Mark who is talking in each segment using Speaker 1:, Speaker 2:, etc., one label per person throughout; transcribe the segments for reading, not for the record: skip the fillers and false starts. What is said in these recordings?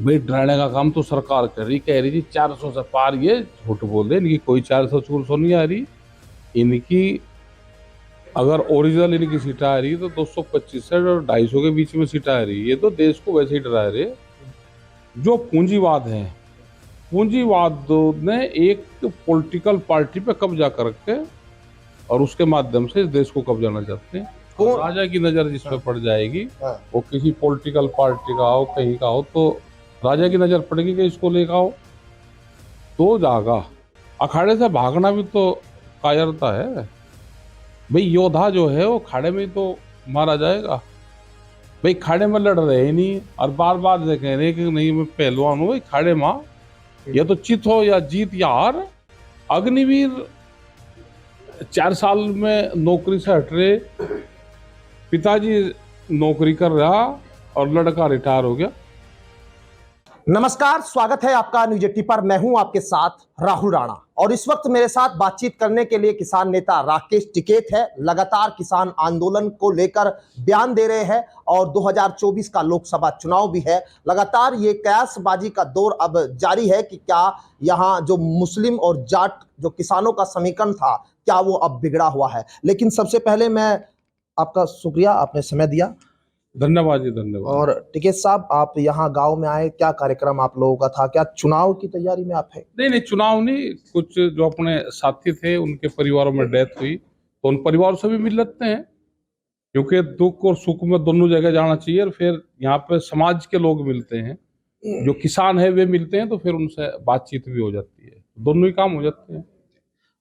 Speaker 1: भाई डराने का काम तो सरकार कर रही, कह रही थी 400 से पार, ये झूठ बोल रहे, इनकी कोई 400 नहीं आ रही। इनकी अगर ओरिजिनल इनकी सीटें आ रही तो 225 से और 250 के बीच में सीटें आ रही। ये तो देश को वैसे ही डरा रहे। जो पूंजीवाद है, पूंजीवाद ने एक पॉलिटिकल पार्टी पे कब्जा करके और उसके माध्यम से इस देश को कब्जाना चाहते हैं। तो राजा की नजर जिस पे पड़ जाएगी, वो किसी पॉलिटिकल पार्टी का हो, कहीं का हो, तो राजा की नजर पड़ेगी कि इसको लेकर आओ तो जागा। अखाड़े से भागना भी तो कायरता है भाई। योद्धा जो है वो खाड़े में तो मारा जाएगा भाई। खाड़े में लड़ रहे ही नहीं और बार बार से कह रहे कि नहीं मैं पहलवान हूँ भाई। खाड़े माँ ये तो चित हो या जीत या हार। अग्निवीर 4 साल में नौकरी से हट रहे, पिताजी नौकरी कर रहा और लड़का रिटायर हो गया।
Speaker 2: नमस्कार, स्वागत है आपका न्यूज 80 पर। मैं हूं आपके साथ राहुल राणा और इस वक्त मेरे साथ बातचीत करने के लिए किसान नेता राकेश टिकैत है। लगातार किसान आंदोलन को लेकर बयान दे रहे हैं और 2024 का लोकसभा चुनाव भी है। लगातार ये कयासबाजी का दौर अब जारी है कि क्या यहाँ जो मुस्लिम और जाट जो किसानों का समीकरण था, क्या वो अब बिगड़ा हुआ है। लेकिन सबसे पहले मैं आपका शुक्रिया, आपने समय दिया।
Speaker 1: धन्यवाद जी, धन्यवाद।
Speaker 2: और टिकैत साहब, आप यहाँ गांव में आए, क्या कार्यक्रम आप लोगों का था? क्या चुनाव की तैयारी में आप है?
Speaker 1: नहीं, चुनाव नहीं, कुछ जो अपने साथी थे उनके परिवारों में डेथ हुई तो उन परिवारों से भी मिल लेते हैं, क्योंकि दुख और सुख में दोनों जगह जाना चाहिए। और फिर यहाँ पे समाज के लोग मिलते हैं, जो किसान है वे मिलते हैं, तो फिर उनसे बातचीत भी हो जाती है, दोनों ही काम हो जाते हैं।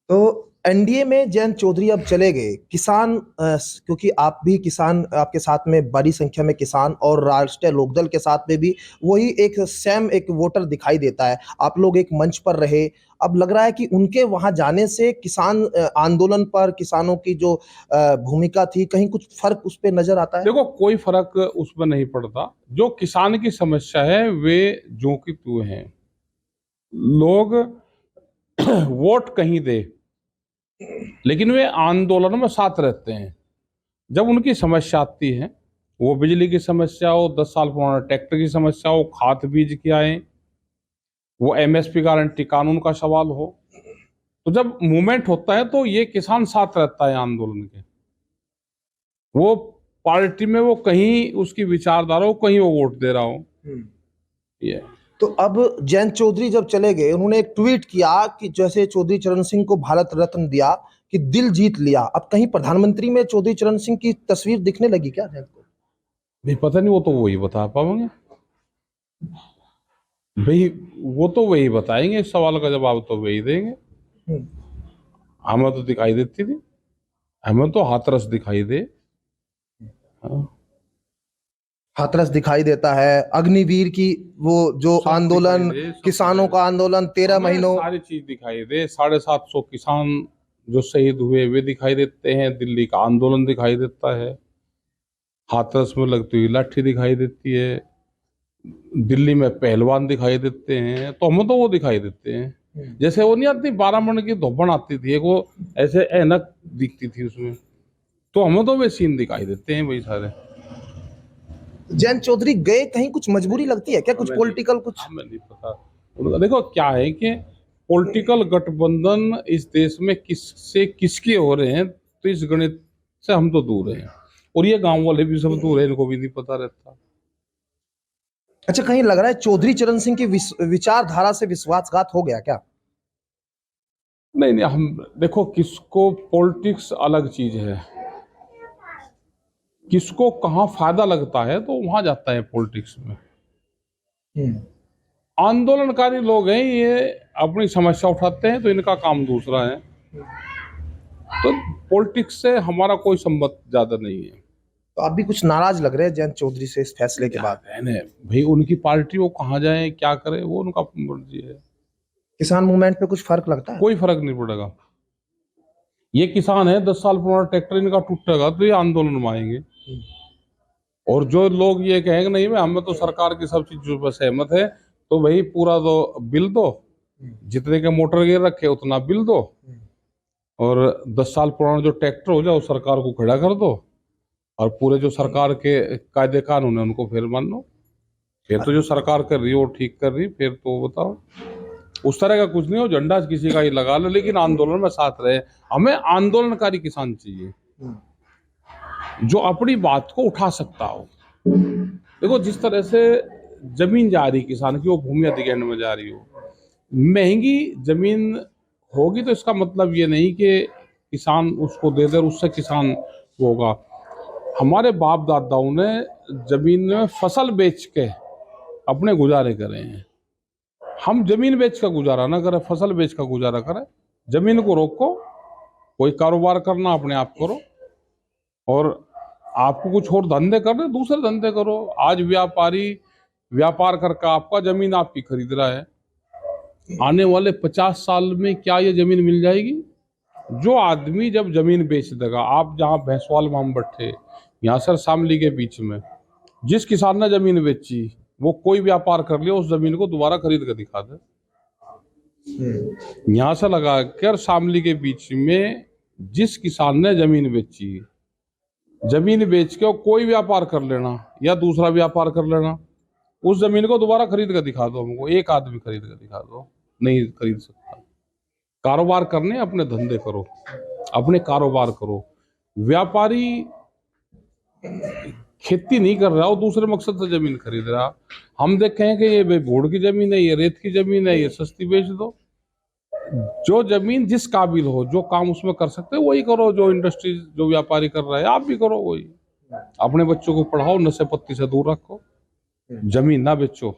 Speaker 2: तो एनडीए में जयंत चौधरी अब चले गए। किसान क्योंकि आप भी किसान, आपके साथ में बड़ी संख्या में किसान और राष्ट्रीय लोकदल के साथ में भी वही एक सेम एक वोटर दिखाई देता है। आप लोग एक मंच पर रहे, अब लग रहा है कि उनके वहां जाने से किसान आंदोलन पर किसानों की जो भूमिका थी, कहीं कुछ फर्क उस पर नजर आता है?
Speaker 1: देखो, कोई फर्क उसमें नहीं पड़ता। जो किसान की समस्या है वे जो कि तू है, लोग वोट कहीं दे लेकिन वे आंदोलन में साथ रहते हैं। जब उनकी समस्या आती है, वो बिजली की समस्या हो, 10 साल पुराना ट्रैक्टर की समस्या हो, खाद बीज की आए, वो एमएसपी गारंटी कानून का सवाल हो, तो जब मूवमेंट होता है तो ये किसान साथ रहता है आंदोलन के। वो पार्टी में वो कहीं उसकी विचारधारा हो, कहीं वो वोट दे रहा हो। ये
Speaker 2: तो अब जयंत चौधरी जब चले गए, उन्होंने एक ट्वीट किया कि जैसे चौधरी चरण सिंह को भारत रत्न दिया कि दिल जीत लिया, अब कहीं प्रधानमंत्री में चौधरी चरण सिंह की तस्वीर दिखने लगी क्या जयंत को?
Speaker 1: भाई पता नहीं, वो तो वही बता पाएंगे भाई, वो तो वही बताएंगे। इस सवाल का जवाब तो वही देंगे। हमें तो दिखाई देती थी, हमें तो हाथरस दिखाई दे। हाँ।
Speaker 2: हाथरस दिखाई देता है। अग्निवीर की वो जो आंदोलन, किसानों का आंदोलन 13 महीनों,
Speaker 1: सारी चीज दिखाई दे। 750 किसान जो शहीद हुए वे दिखाई देते हैं। दिल्ली का आंदोलन दिखाई देता है, हाथरस में लगती हुई लाठी दिखाई देती है, दिल्ली में पहलवान दिखाई देते हैं। तो हमें तो वो दिखाई देते हैं। जैसे वो नहीं आती 12 मन की धोबन आती थी, एक वो ऐसे ऐनक दिखती थी उसमें, तो हमें तो वे सीन दिखाई देते हैं भाई सारे।
Speaker 2: जयंत चौधरी गए, कहीं कुछ मजबूरी लगती है क्या? कुछ पॉलिटिकल कुछ?
Speaker 1: हमें नहीं पता। देखो क्या है कि पॉलिटिकल गठबंधन इस देश में किससे किसके हो रहे हैं, तो इस गणित से हम तो दूर हैं, और ये गांव वाले भी सब दूर है, इनको भी नहीं पता रहता।
Speaker 2: अच्छा, कहीं लग रहा है चौधरी चरण सिंह की विचारधारा से विश्वासघात हो गया क्या?
Speaker 1: नहीं, हम देखो, किसको पॉलिटिक्स अलग चीज है, किसको कहाँ फायदा लगता है तो वहां जाता है पॉलिटिक्स में। आंदोलनकारी लोग हैं, ये अपनी समस्या उठाते हैं, तो इनका काम दूसरा है। तो पॉलिटिक्स से हमारा कोई संबंध ज्यादा नहीं है।
Speaker 2: तो आप भी कुछ नाराज लग रहे हैं जयंत चौधरी से इस फैसले के बाद?
Speaker 1: भाई उनकी पार्टी वो कहाँ जाए, क्या करे, वो उनका मर्जी है।
Speaker 2: किसान मूवमेंट पे कुछ फर्क लगता है?
Speaker 1: कोई फर्क नहीं पड़ेगा। ये किसान है, 10 साल पुराना ट्रैक्टर इनका टूटेगा तो ये आंदोलन में आएंगे। और जो लोग ये कहेंगे नहीं भाई हमें तो सरकार की सब चीजों पर सहमत है, तो भाई पूरा दो बिल दो, जितने के मोटर गियर रखे उतना बिल दो, और 10 साल पुराना जो ट्रैक्टर हो जाए वो सरकार को खड़ा कर दो, और पूरे जो सरकार के कायदे कानून है उनको फिर मान लो। फिर तो जो सरकार कर रही है वो ठीक कर रही, फिर तो बताओ। उस तरह का कुछ नहीं हो, झंडा किसी का ही लगा लो, लेकिन आंदोलन में साथ रहे। हमें आंदोलनकारी किसान चाहिए जो अपनी बात को उठा सकता हो। देखो, जिस तरह से जमीन जा रही किसान की, वो भूमि अधिग्रहण में जा रही हो, महंगी जमीन होगी, तो इसका मतलब ये नहीं कि किसान उसको दे दे, उससे किसान होगा। हमारे बाप दादाओं ने जमीन में फसल बेच के अपने गुजारे करे हैं। हम जमीन बेच का गुजारा ना करें, फसल बेच का गुजारा करें। जमीन को रोको, कोई कारोबार करना अपने आप करो, और आपको कुछ और धंधे करने, दूसरे धंधे करो। आज व्यापारी व्यापार करके आपका जमीन आपकी खरीद रहा है, आने वाले 50 साल में क्या ये जमीन मिल जाएगी? जो आदमी जब जमीन बेच देगा, आप जहाँ भैंसवाल माम बैठे, यहाँ सर शामली के बीच में, जिस किसान ने जमीन बेची, वो कोई व्यापार कर लिया, उस जमीन को दोबारा खरीद कर दिखा दे। यहाँ से लगा कर शामली के बीच में जिस किसान ने जमीन बेची, जमीन बेच के कोई व्यापार कर लेना या दूसरा व्यापार कर लेना, उस जमीन को दोबारा खरीद कर दिखा दो हमको, एक आदमी खरीद कर दिखा दो, नहीं खरीद सकता। कारोबार करने, अपने धंधे करो, अपने कारोबार करो। व्यापारी खेती नहीं कर रहा, वो दूसरे मकसद से जमीन खरीद रहा। हम देखे हैं कि ये भूड़ की जमीन है, ये रेत की जमीन है, ये सस्ती बेच दो। जो जमीन जिस काबिल हो, जो काम उसमें कर सकते हो वही करो। जो इंडस्ट्री, जो व्यापारी कर रहा है, आप भी करो वही। अपने बच्चों को पढ़ाओ, नशे पत्ती से दूर रखो, जमीन ना बेचो।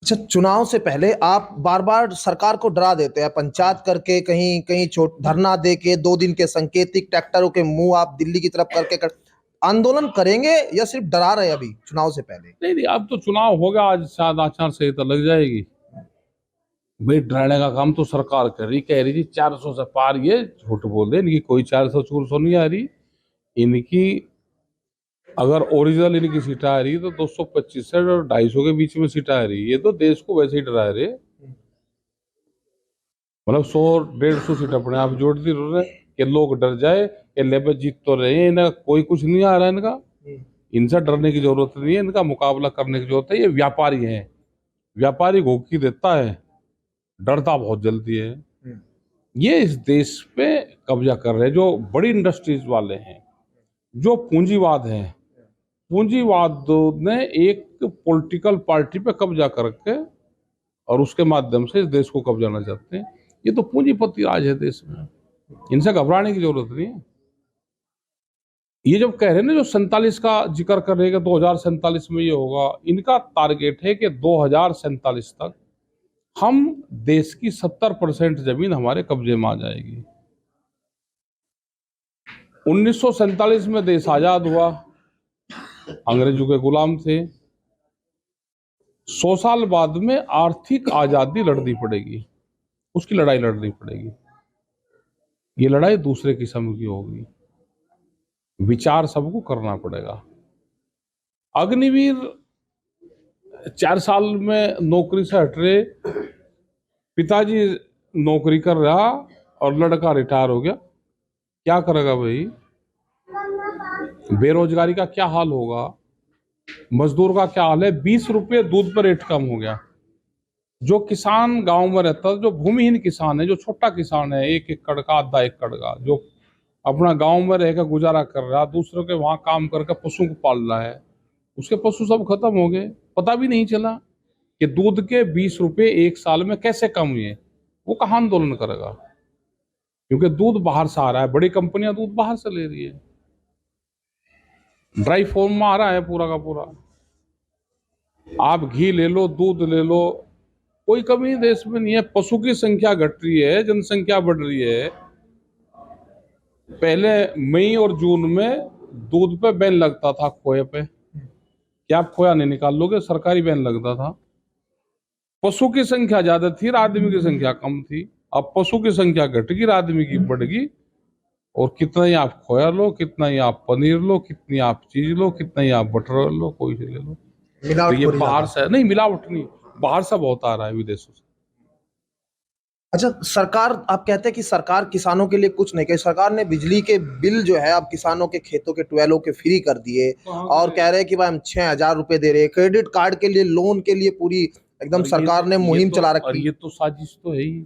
Speaker 2: अच्छा, चुनाव से पहले आप बार बार सरकार को डरा देते हैं, पंचायत करके, कहीं कहीं धरना दे के, 2 दिन के संकेतिक ट्रैक्टरों के मुंह आप दिल्ली की तरफ करके आंदोलन करेंगे या सिर्फ डरा रहे अभी चुनाव से पहले?
Speaker 1: नहीं, अब तो चुनाव होगा, आज शायद आचार संहिता लग जाएगी। भाई, डराने का काम तो सरकार कर रही, कह रही थी 400 से पार, ये झूठ बोल रहे, इनकी कोई 400-400 नहीं आ रही। इनकी अगर ओरिजिनल इनकी सीट आ रही तो 225 से 250 के बीच में सीट आ रही। ये तो देश को वैसे ही डरा रहे, मतलब 100-150 सीट अपने आप जोड़ दी रहे कि लोग डर जाए कि लेबर जीत तो रहे हैं, इन्हें कोई कुछ नहीं आ रहा है। इनका इनसे डरने की जरूरत नहीं है, इनका मुकाबला करने की जरूरत है। ये व्यापारी है, व्यापारी घोखी देता है, डरता बहुत जल्दी है। ये इस देश पे कब्जा कर रहे हैं, जो बड़ी इंडस्ट्रीज वाले हैं, जो पूंजीवाद है। पूंजीवाद ने एक पॉलिटिकल पार्टी पे कब्जा करके और उसके माध्यम से इस देश को कब्जाना चाहते हैं। ये तो पूंजीपति राज है देश में, इनसे घबराने की जरूरत नहीं है। ये जब कह रहे हैं ना, जो 47 का जिक्र कर रहे हैं 2047 में ये होगा, इनका टारगेट है कि 2047 तक हम देश की 70% जमीन हमारे कब्जे में आ जाएगी। 1947 में देश आजाद हुआ, अंग्रेजों के गुलाम थे। 100 साल बाद में आर्थिक आजादी लड़नी पड़ेगी, उसकी लड़ाई लड़नी पड़ेगी। ये लड़ाई दूसरे किस्म की होगी, विचार सबको करना पड़ेगा। अग्निवीर 4 साल में नौकरी से हट रहे, पिताजी नौकरी कर रहा और लड़का रिटायर हो गया, क्या करेगा भाई? बेरोजगारी का क्या हाल होगा? मजदूर का क्या हाल है? 20 रुपये दूध पर रेट कम हो गया। जो किसान गांव में रहता है, जो भूमिहीन किसान है, जो छोटा किसान है, 1 एकड़ का, आधा एकड़ का, जो अपना गांव में रहकर गुजारा कर रहा, दूसरों के वहां काम करके पशु को पाल रहा है, उसके पशु सब खत्म हो गए। पता भी नहीं चला कि दूध के 20 रुपये 1 साल में कैसे कम हुए। वो कहाँ आंदोलन करेगा? क्योंकि दूध बाहर से आ रहा है, बड़ी कंपनियां दूध बाहर से ले रही है, ड्राई फॉर्म में आ रहा है पूरा का पूरा। आप घी ले लो, दूध ले लो, कोई कमी देश में नहीं है। पशु की संख्या घट रही है, जनसंख्या बढ़ रही है। पहले मई और जून में दूध पे बैन लगता था, खोए पे, क्या आप खोया नहीं निकाल लोगे, सरकारी बैन लगता था। पशु की संख्या ज्यादा थी, आदमी की संख्या कम थी। अब पशु की संख्या घट गई, आदमी की बढ़ गई, और कितना ही आप खोया लो, कितना ही आप पनीर लो, कितनी आप चीज लो, कितना ही आप बटर लो, कोई से ले लो। तो ये बाहर से नहीं, मिलावट नहीं, बाहर से बहुत आ रहा है विदेशों से।
Speaker 2: अच्छा, सरकार, आप कहते हैं कि सरकार किसानों के लिए कुछ नहीं करे। सरकार ने बिजली के बिल जो है अब किसानों के खेतों के ट्वेलों के फ्री कर दिए और कह रहे हैं कि भाई हम 6,000 रुपए दे रहे हैं। क्रेडिट कार्ड के लिए, लोन के लिए पूरी एकदम सरकार ने मुहिम चला रखी।
Speaker 1: ये तो साजिश तो है ही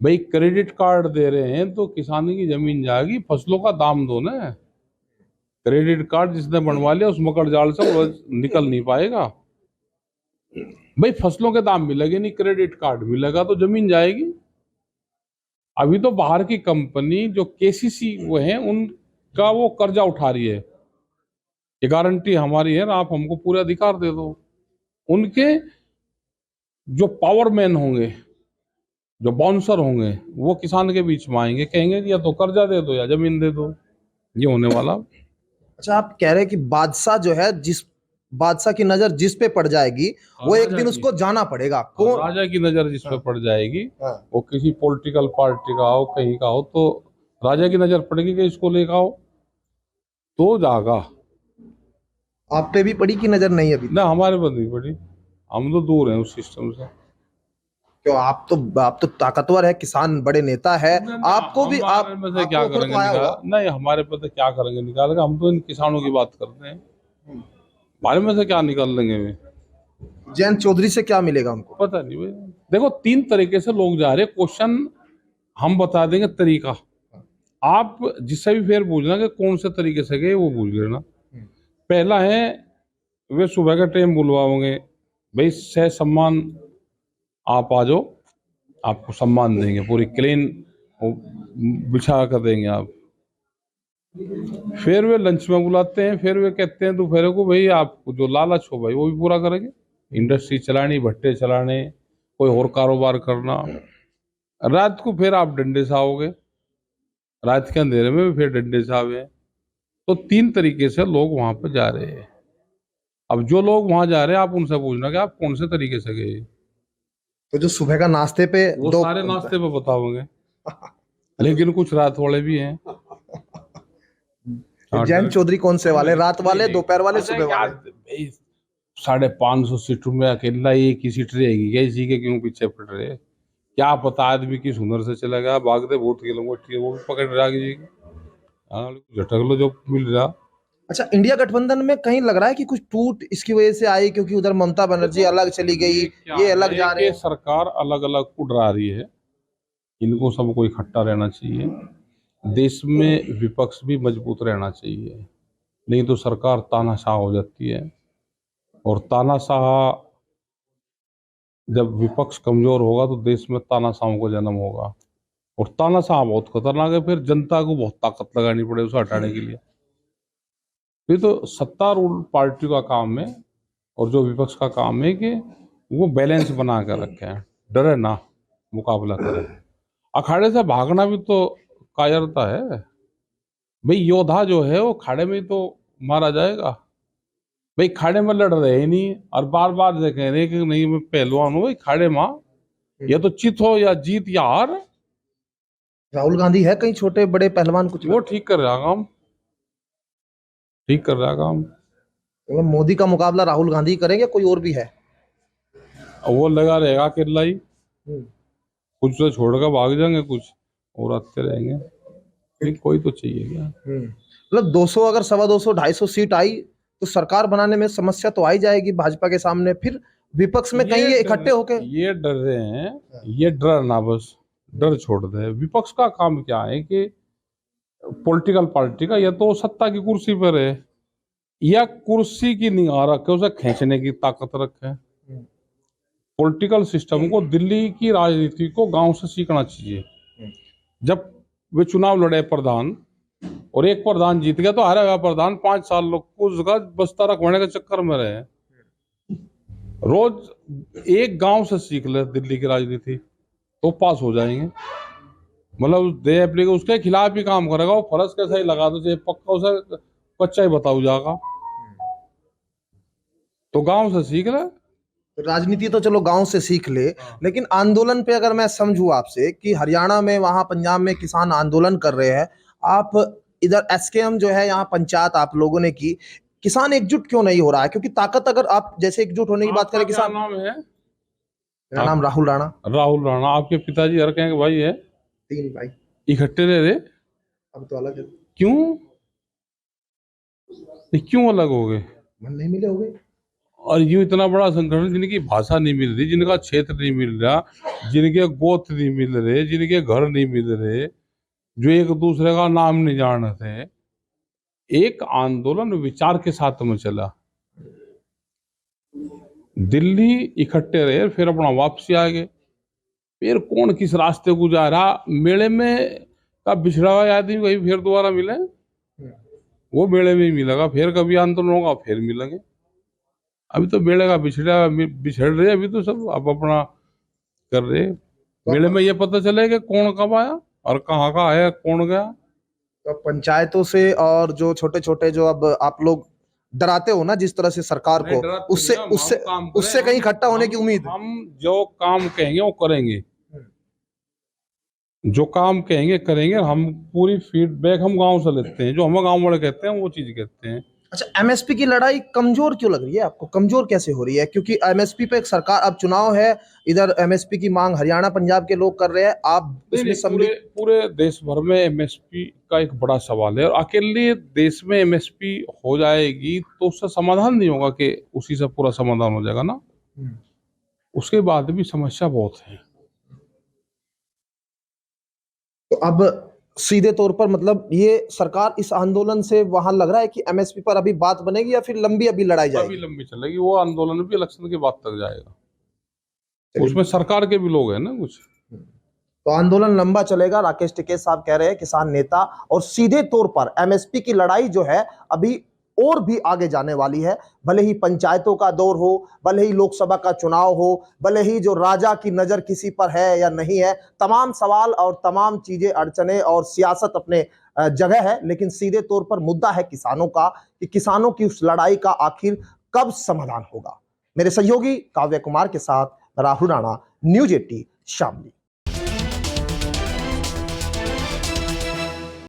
Speaker 1: भाई। क्रेडिट कार्ड दे रहे हैं तो किसानी की जमीन जाएगी, फसलों का दाम दो ना। क्रेडिट कार्ड जिसने बनवा लिया उस मकर जाल से वो निकल नहीं पाएगा भाई। फसलों के दाम मिलेंगे नहीं, क्रेडिट कार्ड मिलेगा तो जमीन जाएगी। अभी तो बाहर की कंपनी जो केसीसी वो है उनका वो कर्जा उठा रही है, ये गारंटी हमारी है ना, आप हमको पूरा अधिकार दे दो। उनके जो पावरमैन होंगे, जो बाउंसर होंगे, वो किसान के बीच में आएंगे, कहेंगे कि या तो कर्जा दे दो या जमीन दे दो। ये होने वाला।
Speaker 2: अच्छा, आप कह रहे हैं कि बादशाह जो है, जिस बादशाह की नजर जिस पे पड़ जाएगी वो एक दिन उसको जाना पड़ेगा। कौन?
Speaker 1: राजा की नजर जिस पे पड़ जाएगी,
Speaker 2: हाँ।
Speaker 1: वो किसी पॉलिटिकल पार्टी का हो, कहीं का हो, तो राजा की नजर पड़ेगी कि इसको लेकर आओ तो जागा।
Speaker 2: आप पे भी पड़ी की नजर नहीं अभी?
Speaker 1: ना, हमारे पर नहीं पड़ी, हम तो दूर हैं उस सिस्टम से।
Speaker 2: क्यों? आप तो ताकतवर है, किसान बड़े नेता है, आपको भी
Speaker 1: हमारे में से क्या
Speaker 2: आपको खुद
Speaker 1: करेंगे
Speaker 2: तो आया
Speaker 1: निकाल?
Speaker 2: होगा।
Speaker 1: नहीं, हमारे पे तो क्या करेंगे निकाल के? हम तो इन किसानों की बात करते हैं, हमारे में से क्या निकाल लेंगे वे?
Speaker 2: जयंत चौधरी से क्या मिलेगा हमको?
Speaker 1: पता नहीं भाई। देखो, 3 तरीके से लोग जा रहे हैं। क्वेश्चन हम बता देंगे, तरीका आप जिससे भी फिर पूछना कि कौन से तरीके से गए, वो पूछ लेना। पहला है, वे सुबह का टाइम बुलवाओगे, भाई सह सम्मान आप आ जाओ, आपको सम्मान देंगे, पूरी क्लीन बिछा कर देंगे आप। फिर वे लंच में बुलाते हैं, फिर वे कहते हैं दोपहर को भाई आपको जो लालच हो भाई वो भी पूरा करेंगे। इंडस्ट्री चलानी, भट्टे चलाने, कोई और कारोबार करना। रात को फिर आप डंडे से आओगे, रात के अंधेरे में भी फिर डंडे से आवे। तो 3 तरीके से लोग वहां पर जा रहे हैं। अब जो लोग वहां जा रहे हैं, आप उनसे पूछना कि आप कौन से तरीके से गए।
Speaker 2: तो जो सुबह का नाश्ते पे
Speaker 1: वो
Speaker 2: दो
Speaker 1: सारे नाश्ते पे बताओगे, लेकिन कुछ रात वाले भी हैं।
Speaker 2: जयंत चौधरी कौन से वाले? रात वाले, दोपहर वाले,
Speaker 1: अच्छा,
Speaker 2: सुबह
Speaker 1: क्या
Speaker 2: वाले?
Speaker 1: भाई, 550 सीटों में अकेला एक ही सीट रहेगी क्या? इसी के क्यों पीछे पड़ रहे? क्या पता आदमी किस हुनर से चला गया, भागते बहुत के लोग वो भी पकड़ रहा जी। हाँ, झटक लो जो मिल रहा।
Speaker 2: अच्छा, इंडिया गठबंधन में कहीं लग रहा है कि कुछ टूट इसकी वजह से आई, क्योंकि उधर ममता बनर्जी अलग चली गई, ये अलग जा रहे हैं।
Speaker 1: सरकार अलग अलग उड़ रही है, इनको सबको इकट्ठा रहना चाहिए। देश में विपक्ष भी मजबूत रहना चाहिए, नहीं तो सरकार तानाशाह हो जाती है। और तानाशाह, जब विपक्ष कमजोर होगा तो देश में तानाशाहों का जन्म होगा। और तानाशाह बहुत खतरनाक है, फिर जनता को बहुत ताकत लगानी पड़े उसे हटाने के लिए। ये तो सत्तारूढ़ पार्टी का काम है और जो विपक्ष का काम है कि वो बैलेंस बना कर रखे, डरे ना, मुकाबला करे। अखाड़े से भागना भी तो कायरता है भाई। योद्धा जो है वो खाड़े में ही तो मारा जाएगा भाई। खाड़े में लड़ रहे ही नहीं और बार बार ये कह रहे हैं कि नहीं मैं पहलवान हूँ भाई। खाड़े माँ या तो चित हो या जीत या हार।
Speaker 2: राहुल गांधी है कहीं छोटे बड़े पहलवान कुछ?
Speaker 1: वो ठीक कर रहा काम, ठीक कर रहा काम।
Speaker 2: मतलब मोदी का मुकाबला राहुल गांधी करेंगे, कोई और भी है?
Speaker 1: वो लगा रहेगा अकेला ही, कुछ तो छोड़कर भाग जाएंगे, कुछ और आते रहेंगे, लेकिन कोई तो चाहिए क्या।
Speaker 2: मतलब 200, अगर 225, 250 सीट आई तो सरकार बनाने में समस्या तो आई जाएगी भाजपा के सामने। फिर विपक्ष में कहीं ये इकट्ठे होके
Speaker 1: ये डर रहे हैं, ये डर ना, बस डर छोड़ दे। विपक्ष का काम क्या है कि पॉलिटिकल पार्टी का या तो सत्ता की कुर्सी पर है या कुर्सी की निगाह रखे, उसे खींचने की ताकत रखे। पॉलिटिकल सिस्टम को, दिल्ली की राजनीति को गांव से सीखना चाहिए। जब वे चुनाव लड़े प्रधान और एक प्रधान जीत गया तो हारेगा प्रधान, 5 साल लोग उसका बस्ता रखवाने के चक्कर में रहे। रोज एक गांव से सीख ले दिल्ली की राजनीति तो पास हो जाएंगे। मतलब दे एप्लीके उसके खिलाफ ही काम करेगा, वो फर्ज कैसा ही लगा दो, पक्का उसे कच्चा ही बताऊ जाएगा। तो गांव से सीख ले।
Speaker 2: राजनीति तो चलो गांव से सीख ले, लेकिन आंदोलन पे अगर मैं समझूं आपसे कि हरियाणा में, वहां पंजाब में किसान आंदोलन कर रहे हैं, आप इधर एसकेएम जो है, यहाँ पंचायत आप लोगों ने की, किसान एकजुट क्यों नहीं हो रहा है? क्योंकि ताकत, अगर आप जैसे एकजुट होने की बात करें,
Speaker 1: क्या
Speaker 2: किसान।
Speaker 1: नाम है?
Speaker 2: मेरा नाम राहुल राणा।
Speaker 1: राहुल राणा। आपके पिताजी हर कहेंगे भाई है?
Speaker 2: 3 भाई।
Speaker 1: इकट्ठे रह रहे?
Speaker 2: अब तो अलग है।
Speaker 1: क्यों? ये क्यों अलग हो गए?
Speaker 2: मन नहीं मिले हो गए।
Speaker 1: और यूं इतना बड़ा संगठन, जिनकी भाषा नहीं मिल रही, जिनका क्षेत्र नहीं मिल रहा, जिनके गोत्र नहीं मिल रहे, जिनके घर नहीं मिल रहे, जो एक दूसरे का नाम नहीं जानते, एक आंदोलन विचार के साथ में चला, दिल्ली इकट्ठे रहे, फिर अपना वापसी आ गए। फिर कौन किस रास्ते को जा रहा, मेले में का बिछड़ा हुआ आदमी कहीं फिर दोबारा मिले? वो मेले में ही मिलेगा, फिर कभी आंदोलन होगा फिर मिलेंगे। अभी तो मेले का बिछड़ रहे, अभी तो सब अब अपना कर रहे। मेले में ये पता चले कि कौन कब आया और कहाँ का आया, कौन गया।
Speaker 2: तो पंचायतों से और जो छोटे छोटे जो अब आप लोग डराते हो ना जिस तरह से सरकार को, उससे उससे उससे कहीं इकट्ठा होने की उम्मीद है?
Speaker 1: हम जो काम कहेंगे वो करेंगे, जो काम कहेंगे करेंगे। हम पूरी फीडबैक हम गांव से लेते हैं, जो हम गांव वाले कहते हैं वो चीज कहते हैं।
Speaker 2: अच्छा, एमएसपी की लड़ाई कमजोर क्यों लग रही है आपको? कमजोर कैसे हो रही है? क्योंकि एमएसपी पे एक सरकार, अब चुनाव है, इधर एमएसपी की मांग हरियाणा पंजाब के लोग कर रहे हैं, आप इसमें
Speaker 1: पूरे देश भर में एमएसपी का एक बड़ा सवाल है, और अकेले देश में एमएसपी हो जाएगी तो उससे समाधान नहीं होगा कि उसी से पूरा समाधान हो जाएगा ना। उसके बाद भी समस्या बहुत है।
Speaker 2: तो अब सीधे तौर पर मतलब ये सरकार इस आंदोलन से वहां लग रहा है कि एमएसपी पर अभी बात बनेगी या फिर लंबी अभी लड़ाई जाएगी?
Speaker 1: अभी लंबी चलेगी, वो आंदोलन भी इलेक्शन के बाद तक जाएगा। उसमें सरकार के भी लोग हैं ना कुछ।
Speaker 2: तो आंदोलन लंबा चलेगा, राकेश टिकैत साहब कह रहे हैं, किसान नेता। और सीधे तौर पर एमएसपी की लड़ाई जो है अभी और भी आगे जाने वाली है। भले ही पंचायतों का दौर हो, भले ही लोकसभा का चुनाव हो, भले ही जो राजा की नजर किसी पर है या नहीं है, तमाम सवाल और तमाम चीजें, अड़चने और सियासत अपने जगह है, लेकिन सीधे तौर पर मुद्दा है किसानों का, कि किसानों की उस लड़ाई का आखिर कब समाधान होगा। मेरे सहयोगी काव्य कुमार के साथ राहुल राणा, न्यूज़ 18 शामली।